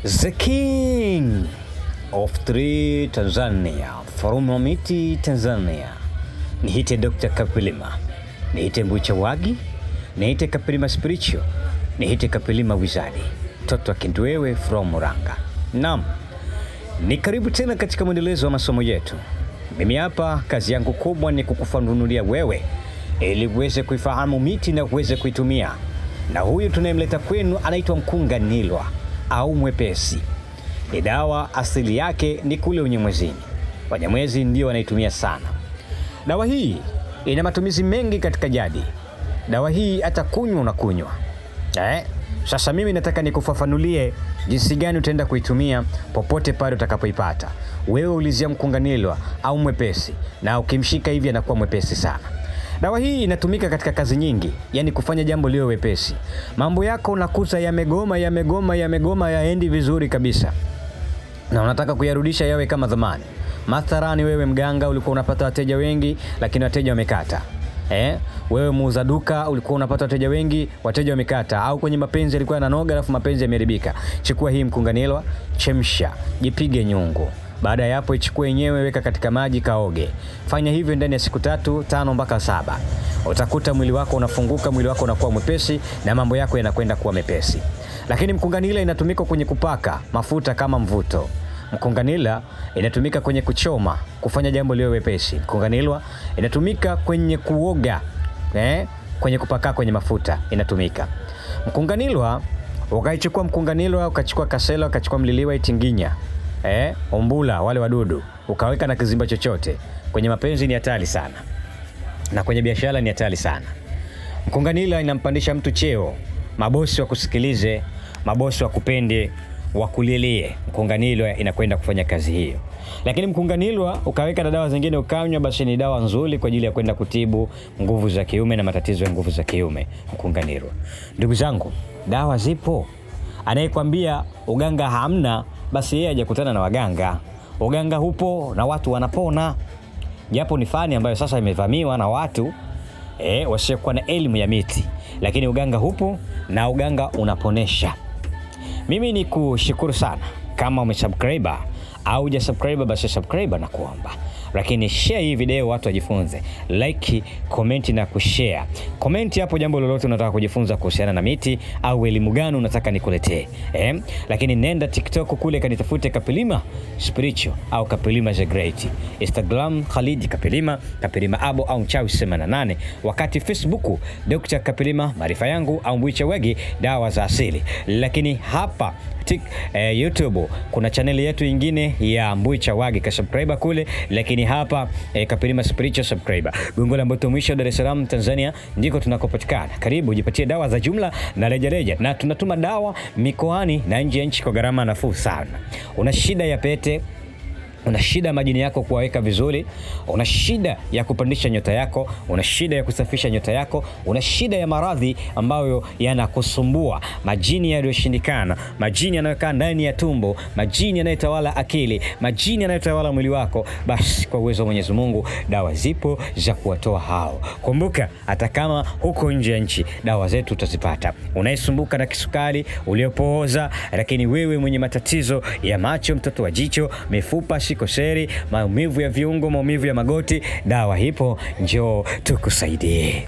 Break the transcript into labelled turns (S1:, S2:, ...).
S1: The King of Three Tanzania, from Miti Tanzania. Nihite Dr. Kapilima, nihite Mbucha Wagi, nihite Kapilima Spiritual, nihite Kapilima Wizadi, Toto Kindwewe from Muranga. Naam, ni karibu tena katika mwendelezo wa masomo yetu. Mimi hapa kazi yangu kubwa ni kukufanunulia wewe ili uweze kuifahamu miti na uweze kuitumia. Na huyu tunayemleta kwenu anaitwa mkunganilwa au mwepesi. Ni dawa asili yake ni kule Unyamwezini. Wanyamwezi ndio wanaitumia sana. Dawa hii ina matumizi mengi katika jadi. Dawa hii hata kunywa unakunywa. Sasa mimi nataka nikufafanulie jinsi gani utaenda kuitumia popote pale utakapoipata. Wewe ulizia mkunganilwa au mwepesi, na ukimshika hivi anakuwa mwepesi sana. Dawa hii inatumika katika kazi nyingi, yani kufanya jambo liwe wepesi. Mambo yako unakuta yamegoma yaendi vizuri kabisa, na unataka kuyarudisha yawe kama zamani. Mathalani wewe mganga ulikuwa unapata wateja wengi lakini wateja wamekata. Wewe muuza duka ulikuwa unapata wateja wengi, wateja wamekata. Au kwenye mapenzi alikuwa yananoga alafu mapenzi yameharibika. Chukua hii mkunganilwa, chemsha, jipige nyungu. Baada ya hapo ichukue yenyewe, weka katika maji, kaoge. Fanya hivyo ndani ya siku 3, 5 mpaka 7. Utakuta mwili wako unafunguka, mwili wako unakuwa mwepesi na mambo yako yanakwenda kuwa mepesi. Lakini mkunganilwa inatumika kwenye kupaka mafuta kama mvuto. Mkunganilwa inatumika kwenye kuchoma, kufanya jambo liwe wepesi. Mkunganilwa inatumika kwenye kuoga, kwenye kupaka kwenye mafuta inatumika. Mkunganilwa, ukaichukua mkunganilwa, ukachukua kasela, ukachukua mliliwa, itinginya, ombula, wale wadudu, ukaweka na kizimba chochote. Kwenye mapenzi ni hatari sana, na kwenye biashara ni hatari sana. Mkunganilwa inampandisha mtu cheo, mabosi wakusikilize, mabosi wakupende, wakulilie. Mkunganilwa inakwenda kufanya kazi hiyo. Lakini mkunganilwa ukaweka na dawa zingine ukanywa, basi ni dawa nzuri kwa ajili ya kwenda kutibu nguvu za kiume na matatizo ya nguvu za kiume. Mkunganilwa, ndugu zangu, dawa zipo. Anayekwambia uganga hamna, basi yeye hajakutana na waganga. Uganga hupo na watu wanapona, japo ni fani ambayo sasa imevamiwa na watu wasiokuwa na elimu ya miti, lakini uganga hupo na uganga unaponesha. Mimi ni kushukuru sana kama umesubscribe au hujasubscribe, basi subscribe na kuomba. Lakini share hii video watu wajifunze. Like, comment na kushare. Comment hapo jambo lolote unataka kujifunza kuhusiana na miti au elimu gani unataka nikuletee. Lakini nenda TikTok kule kanitafute Kapilima Spiritual au Kapilima the Great. Instagram Khalid Kapilima, Kapilima Abo au Mchawi 88. Wakati Facebook Dr. Kapilima maarifa yangu au Mbucha Wagi dawa za asili. Lakini hapa YouTube kuna channel yetu nyingine ya Mbucha Wagi, ka subscribe kule. Lakini hapa Kapilima Spiritual subscribe. Gongo la Mboto mwisho, Dar es Salaam Tanzania ndiko tunakopatikana. Karibu jipatie dawa za jumla na rejareja, na tunatuma dawa mikoani na nje ya nchi kwa gharama nafuu sana. Una shida ya pete, una shida ya majini yako kuwaweka vizuri, una shida ya kupandisha nyota yako, una shida ya kusafisha nyota yako, una shida ya maradhi ambayo yanakusumbua, majini yaliyoshindikana, majini yanayokaa ndani ya tumbo, majini yanayotawala akili, majini yanayotawala mwili wako, basi kwa uwezo wa Mwenyezi Mungu dawa zipo za kuwatoa hao. Kumbuka, hata kama huko nje ya nchi dawa zetu utazipata. Unaisumbuka na kisukari, uliopooza, lakini wewe mwenye matatizo ya macho, mtoto wa jicho, mifupa, koseri, maumivu ya viungo, maumivu ya magoti, dawa hipo, njoo tukusaidie.